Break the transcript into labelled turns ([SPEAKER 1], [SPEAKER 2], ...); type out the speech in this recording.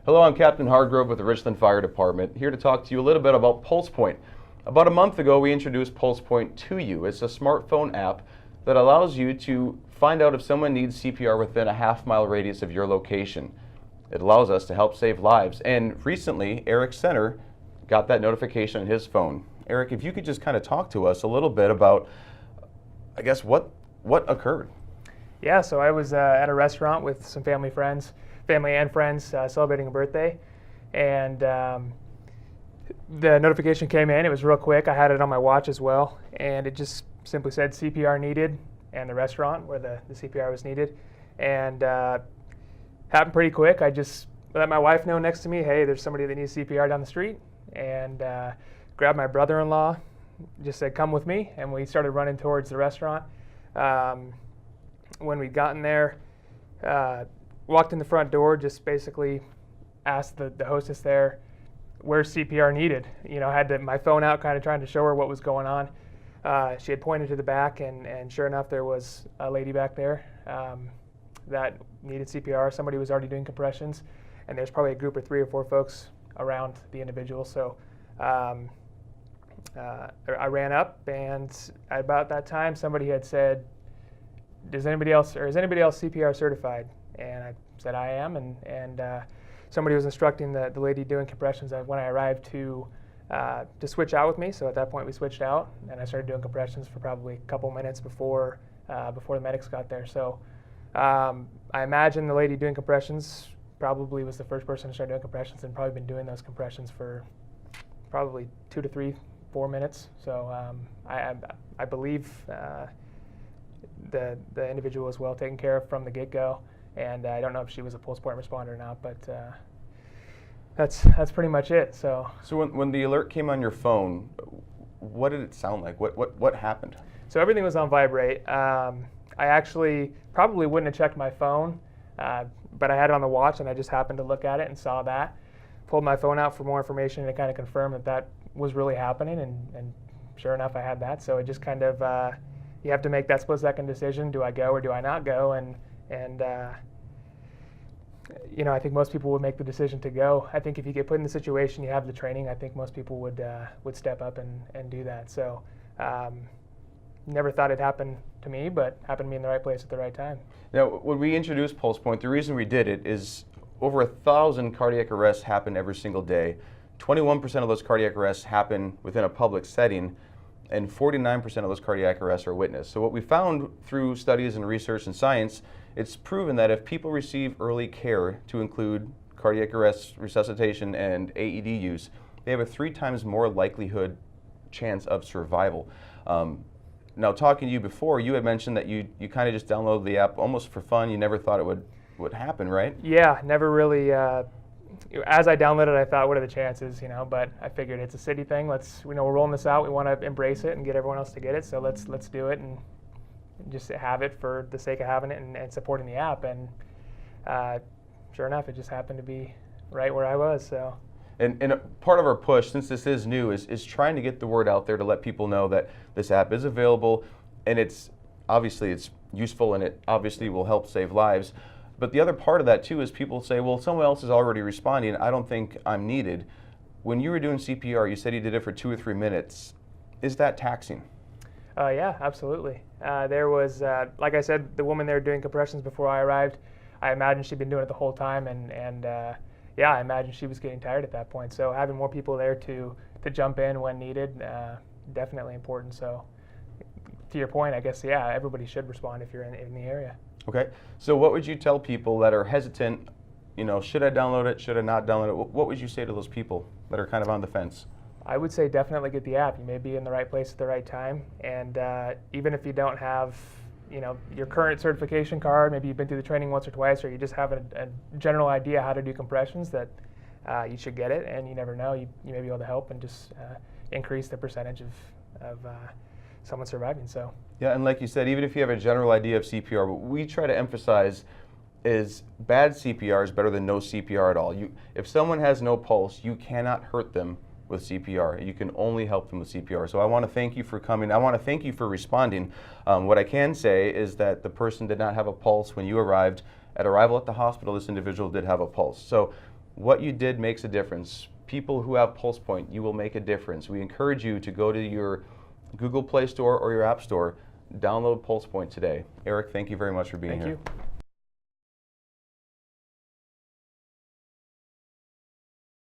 [SPEAKER 1] Hello, I'm Captain Hargrove with the Richland Fire Department, here to talk to you a little bit about PulsePoint. About a month ago, we introduced PulsePoint to you. It's a smartphone app that allows you to find out if someone needs CPR within a half-mile radius of your location. It allows us to help save lives. And recently, Eric Senner got that notification on his phone. Eric, if you could just kind of talk to us a little bit about, I guess, what occurred.
[SPEAKER 2] Yeah, so I was at a restaurant with some family and friends celebrating a birthday, and the notification came in. It was real quick. I had it on my watch as well, and it just simply said CPR needed, and the restaurant where the CPR was needed, and happened pretty quick. I just let my wife know next to me, hey, there's somebody that needs CPR down the street, and grabbed my brother-in-law, just said, come with me, and we started running towards the restaurant. When we'd gotten there, walked in the front door, just basically asked the hostess there where's CPR needed. You know, had my phone out kind of trying to show her what was going on. She had pointed to the back, and sure enough, there was a lady back there that needed CPR. Somebody was already doing compressions, and there's probably a group of 3 or 4 folks around the individual. So I ran up, and at about that time, somebody had said, is anybody else CPR certified? And I said I am, and somebody was instructing the lady doing compressions when I arrived to switch out with me. So at that point we switched out, and I started doing compressions for probably a couple minutes before the medics got there. So I imagine the lady doing compressions probably was the first person to start doing compressions, and probably been doing those compressions for probably 2 to 3, 4 minutes. So I believe the individual was well taken care of from the get-go, and I don't know if she was a PulsePoint responder or not, but that's pretty much it. So
[SPEAKER 1] when the alert came on your phone, what did it sound like? What happened?
[SPEAKER 2] So everything was on vibrate. I actually probably wouldn't have checked my phone, but I had it on the watch, and I just happened to look at it and saw that. Pulled my phone out for more information to kind of confirm that was really happening, and sure enough, I had that. So it just kind of you have to make that split-second decision: do I go or do I not go? And you know, I think most people would make the decision to go. I think if you get put in the situation, you have the training, I think most people would step up and do that. So never thought it happened to me, but happened to me in the right place at the right time.
[SPEAKER 1] Now, when we introduced PulsePoint, the reason we did it is over 1,000 cardiac arrests happen every single day. 21% of those cardiac arrests happen within a public setting, and 49% of those cardiac arrests are witnessed. So what we found through studies and research and science, it's proven that if people receive early care, to include cardiac arrest, resuscitation, and AED use, they have a 3 times more likelihood chance of survival. Now, talking to you before, you had mentioned that you kind of just downloaded the app almost for fun. You never thought it would happen, right?
[SPEAKER 2] Yeah, never really. As I downloaded it, I thought, what are the chances, you know? But I figured it's a city thing. We're rolling this out. We want to embrace it and get everyone else to get it. So let's do it and just have it for the sake of having it and supporting the app. And sure enough, it just happened to be right where I was. So.
[SPEAKER 1] And part of our push, since this is new, is trying to get the word out there to let people know that this app is available, and it's useful, and it obviously will help save lives. But the other part of that too is people say, well, someone else is already responding, I don't think I'm needed. When you were doing CPR, you said you did it for 2 or 3 minutes. Is that taxing?
[SPEAKER 2] Yeah, absolutely. There was, like I said, the woman there doing compressions before I arrived. I imagine she'd been doing it the whole time, and yeah, I imagine she was getting tired at that point. So having more people there to jump in when needed, definitely important. So to your point, I guess, yeah, everybody should respond if you're in the area.
[SPEAKER 1] Okay, so what would you tell people that are hesitant, you know, should I download it, should I not download it? What would you say to those people that are kind of on the fence?
[SPEAKER 2] I would say definitely get the app. You may be in the right place at the right time, and even if you don't have, you know, your current certification card, maybe you've been through the training once or twice, or you just have a general idea how to do compressions, that you should get it, and you never know, you may be able to help and just increase the percentage of someone surviving. So.
[SPEAKER 1] Yeah, and like you said, even if you have a general idea of CPR, what we try to emphasize is bad CPR is better than no CPR at all. If someone has no pulse, you cannot hurt them with CPR. You can only help them with CPR. So I want to thank you for coming. I want to thank you for responding. What I can say is that the person did not have a pulse when you arrived. At arrival at the hospital, this individual did have a pulse. So What you did makes a difference. People who have PulsePoint, you will make a difference. We encourage you to go to your Google Play Store or your App Store, download PulsePoint today. Eric, thank you very much for being here.
[SPEAKER 2] Thank you.